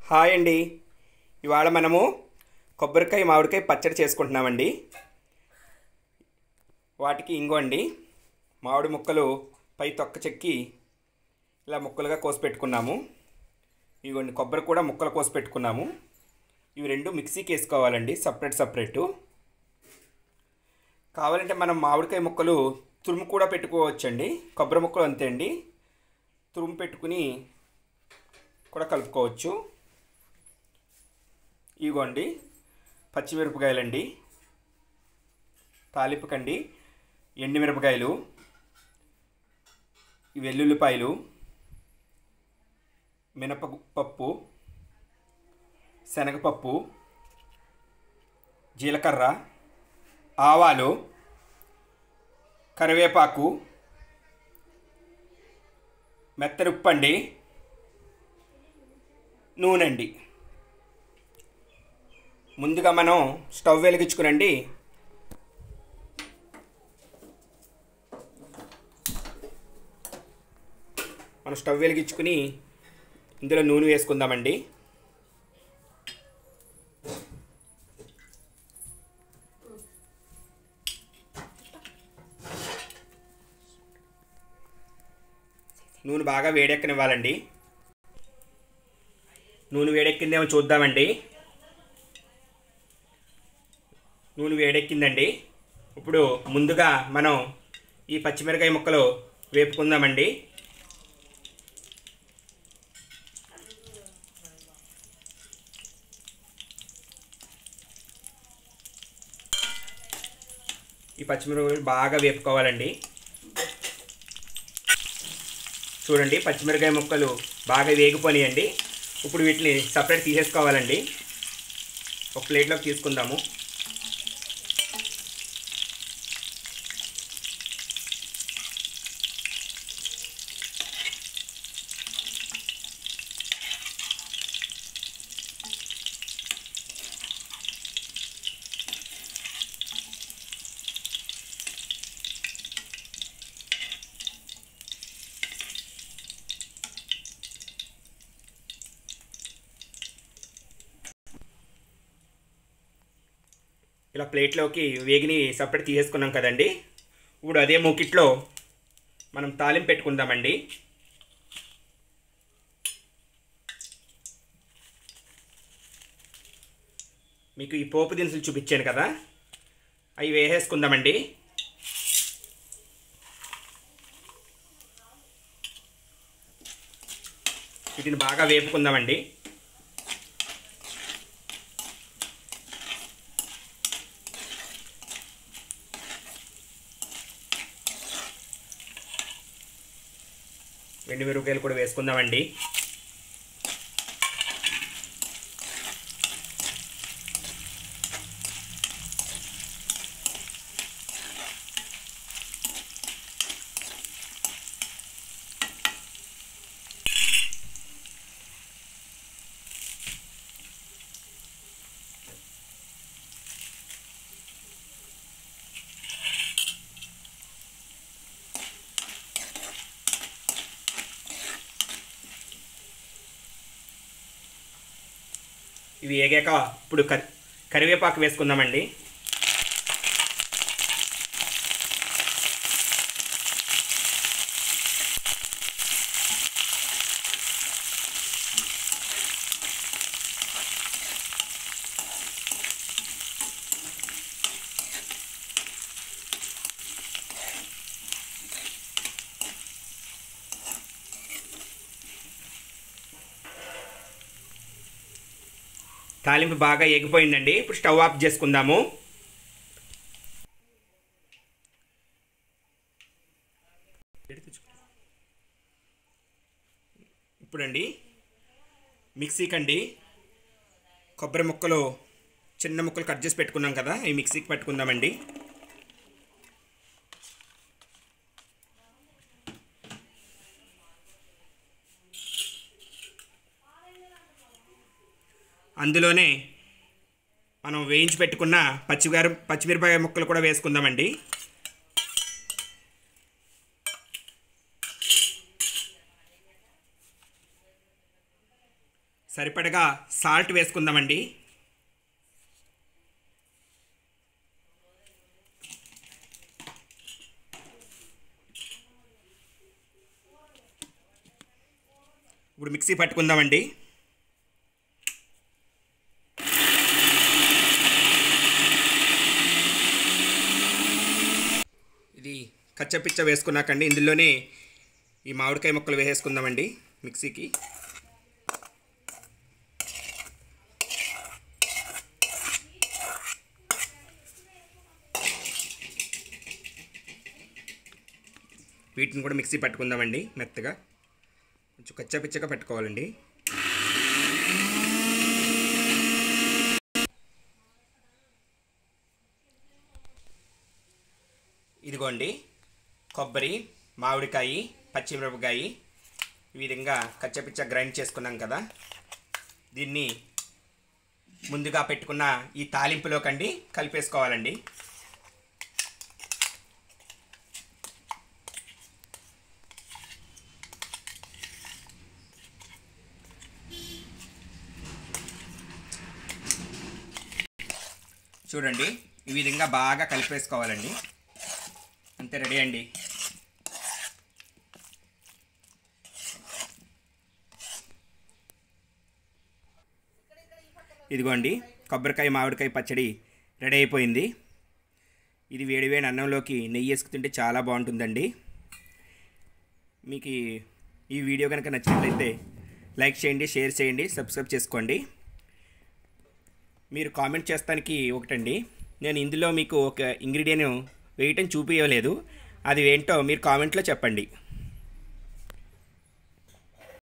Hi అండి. ఇవాళ మనము కొబ్బరికాయ మామిడికాయ పచ్చడి చేసుకుంటున్నామండి. వాటికి ఇంగోండి మామిడి ముక్కలు పై తొక్క చెక్కి ఇలా ముక్కలుగా కోసి పెట్టుకున్నాము. ఇవ్వండి కొబ్బరి కూడా ముక్కలు కోసి పెట్టుకున్నాము. ఇవి రెండు మిక్సీకి వేసుకోవాలండి, సపరేటు. కావాలంటే మనం మామిడికాయ ముక్కలు తురుము కూడా పెట్టుకోవచ్చండి. కొబ్బరి ముక్కలు అంతే అండి, తురుము పెట్టుకుని కూడా కలుపుకోవచ్చు. ఇగోండి పచ్చిమిరపకాయలండి, తాలింపుకండి ఎండుమిరపకాయలు, వెల్లుల్లిపాయలు, మినపప్పు, శనగపప్పు, జీలకర్ర, ఆవాలు, కరివేపాకు, మెత్తని ఉప్పు అండి, నూనె అండి. ముందుగా మనం స్టవ్ వెలిగించుకునండి. మనం స్టవ్ వెలిగించుకుని ఇందులో నూనె వేసుకుందామండి. నూనె బాగా వేడెక్కనివ్వాలండి. నూనె వేడెక్కిందేమో చూద్దామండి. నూనె వేడెక్కిందండి. ఇప్పుడు ముందుగా మనం ఈ పచ్చిమిరకాయ ముక్కలు వేపుకుందామండి. ఈ పచ్చిమిరపకాయలు బాగా వేపుకోవాలండి. చూడండి పచ్చిమిరకాయ ముక్కలు బాగా వేగిపోయాయండి. ఇప్పుడు వీటిని సపరేట్ తీసేసుకోవాలండి. ఒక ప్లేట్లోకి తీసుకుందాము. ఇలా ప్లేట్లోకి వేగిని సపరేట్ తీసేసుకున్నాం కదండి. ఇప్పుడు అదే మూకిట్లో మనం తాలింపు పెట్టుకుందామండి. మీకు ఈ పోపు దినుసులు చూపించాను కదా, అవి వేసేసుకుందామండి. వీటిని బాగా వేపుకుందామండి. ఎండుమిరపకాయలు కూడా వేసుకుందామండి. ఇవి వేగాక ఇప్పుడు కరివేపాకు వేసుకుందామండి. తాలింపు బాగా ఎగిపోయిందండి. ఇప్పుడు స్టవ్ ఆఫ్ చేసుకుందాము. ఇప్పుడండి మిక్సీకండి కొబ్బరి ముక్కలు చిన్న ముక్కలు కట్ చేసి పెట్టుకున్నాం కదా, ఈ మిక్సీకి పట్టుకుందామండి. అందులోనే మనం వేయించి పెట్టుకున్న పచ్చిమిరపకాయ ముక్కలు కూడా వేసుకుందామండి. సరిపడగా సాల్ట్ వేసుకుందామండి. ఇప్పుడు మిక్సీ పట్టుకుందామండి. ఇది కచ్చపిచ్చ వేసుకున్నాకండి ఇందులోనే ఈ మామిడికాయ ముక్కలు వేసేసుకుందామండి మిక్సీకి. వీటిని కూడా మిక్సీ పట్టుకుందామండి మెత్తగా. కొంచెం కచ్చాపిచ్చగా పట్టుకోవాలండి. ఇదిగోండి కొబ్బరి, మామిడికాయ, పచ్చిమిరపకాయ ఈ విధంగా కచ్చపిచ్చ గ్రైండ్ చేసుకున్నాం కదా. దీన్ని ముందుగా పెట్టుకున్న ఈ తాలింపులోకండి కలిపేసుకోవాలండి. చూడండి ఈ విధంగా బాగా కలిపేసుకోవాలండి. అంతే, రెడీ అండి. ఇదిగోండి కొబ్బరికాయ మామిడికాయ పచ్చడి రెడీ అయిపోయింది. ఇది వేడివేడి అన్నంలోకి నెయ్యి వేసుకు తింటే చాలా బాగుంటుందండి. మీకు ఈ వీడియో కనుక నచ్చినట్లయితే లైక్ చేయండి, షేర్ చేయండి, సబ్స్క్రైబ్ చేసుకోండి. మీరు కామెంట్ చేస్తానికి ఒకటండి, నేను ఇందులో మీకు ఒక ఇంగ్రీడియంట్ వేయటం చూపించలేదు, అది ఏంటో మీరు కామెంట్లో చెప్పండి.